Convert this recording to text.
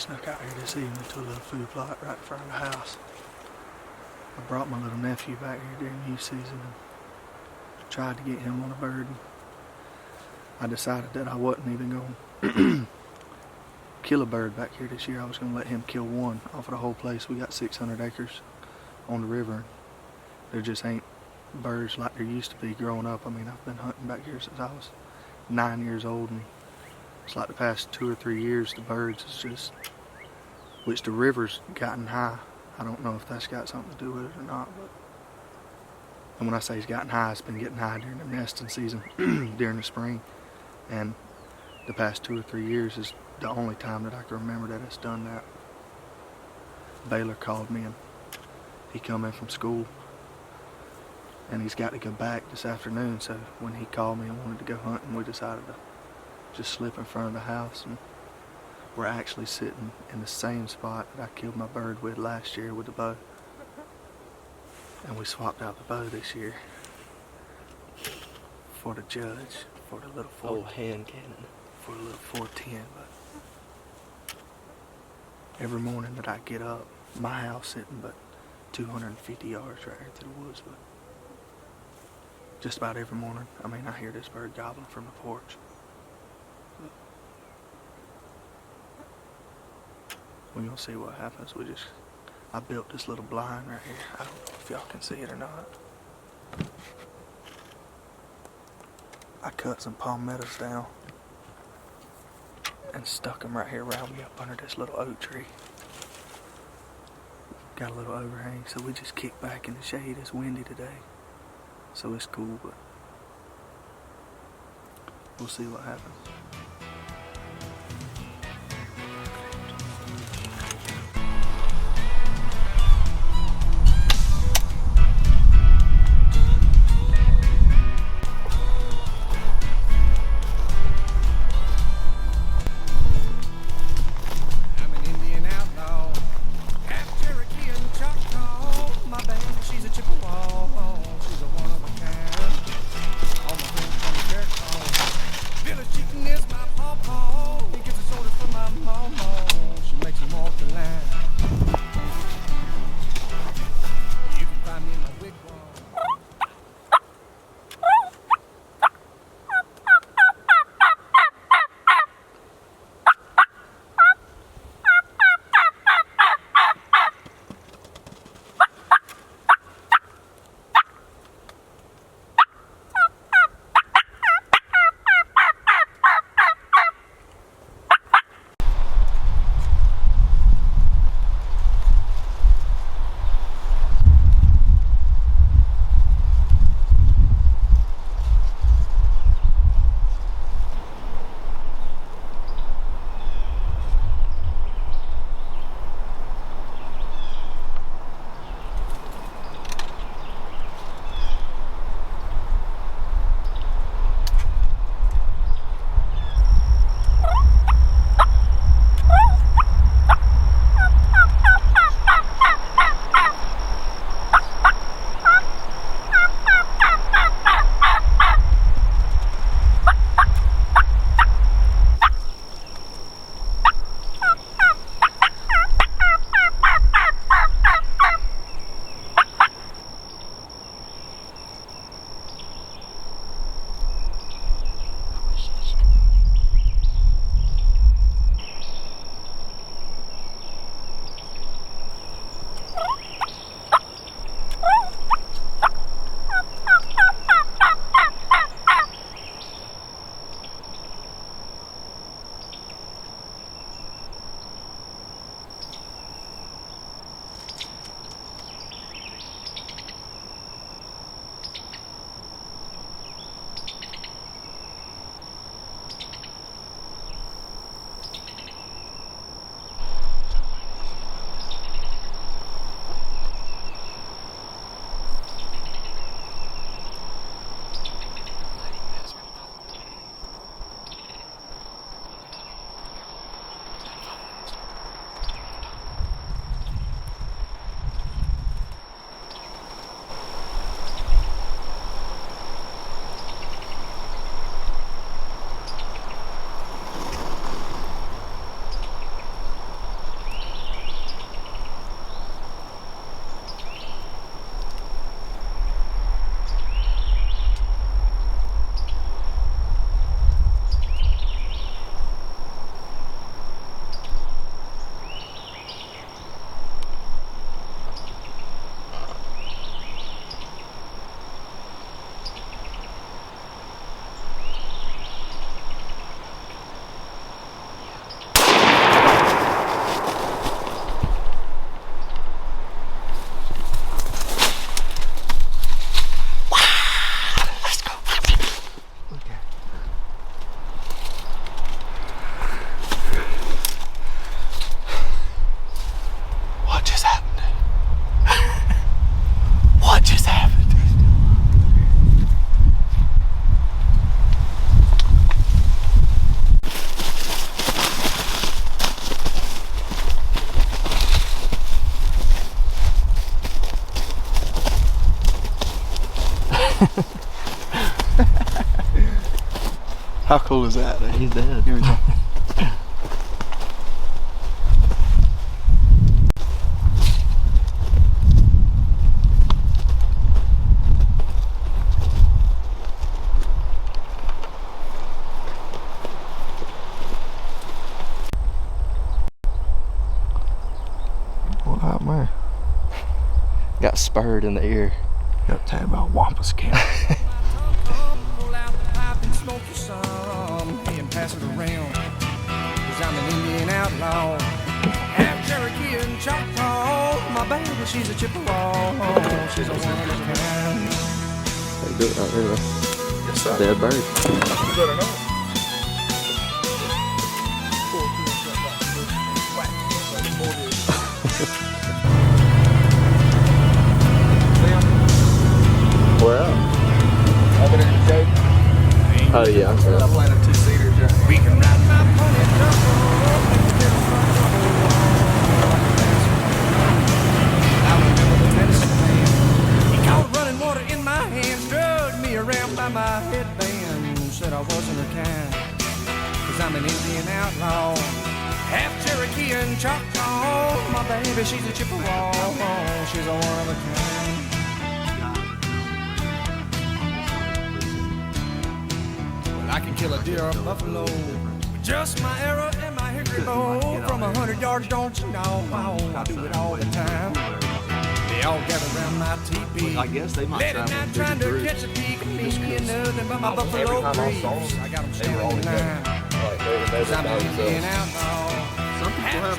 snuck out here this evening to a little food plot right in front of the house. I brought my little nephew back here during youth season and tried to get him on a bird. And I decided that I wasn't even going to kill a bird back here this year. I was going to let him kill one off of the whole place. We got 600 acres on the river. There just ain't birds like there used to be growing up. I mean, I've been hunting back here since I was 9 years old, and it's like the past 2 or 3 years the birds is just, which the river's gotten high. I don't know if that's got something to do with it or not, but and when I say it's gotten high, it's been getting high during the nesting season during the spring, and the past 2 or 3 years is the only time that I can remember that it's done that. Baylor called me and he come in from school and he's got to go back this afternoon, so when he called me and wanted to go hunting, we decided to just slip in front of the house, and we're actually sitting in the same spot that I killed my bird with last year with the bow. And we swapped out the bow this year for the judge, for the little hand cannon. for the little 410. But every morning that I get up, my house sitting but 250 yards right here to the woods, but just about every morning, I mean, I hear this bird gobbling from the porch. We're gonna see what happens. I built this little blind right here. I don't know if y'all can see it or not. I cut some palmettos down and stuck them right here around me up under this little oak tree. Got a little overhang, so we just kick back in the shade. It's windy today, so it's cool, but we'll see what happens. She's a one of a kind. All my friends from the church home. Village chicken is How cool is that? He's dead. Here we go. What happened there? Got spurred in the ear. Got to tell you about Wampus County. Pull out the pipe and smoke you some, and pass it around. Cause I'm an Indian outlaw, half Cherokee and Choctaw. My baby, she's a Chippewa, she's a one of a kind. They do it right there. Yes, sir. Dead bird. You better know. Where at? Over there in the shade. Oh yeah, I'm sorry. I planted 2 cedars right here. We can ride my pony trouble. I remember the medicine man. He caught running water in my hands, drugged me around by my headband, said I wasn't her kind. Cause I'm an Indian outlaw, half Cherokee and Choctaw. My baby, she's a Chippewa, she's a one of a kind. I can kill a deer or a buffalo with just my arrow and my hickory bow. From 100 yards, don't you know? I do it all the time. They all gather around my teepee. I guess they might Late at night trying to catch a peek of me and nothing but my buffalo briefs. I got them standing in line. Cause I'm an Indian outlaw. Some people have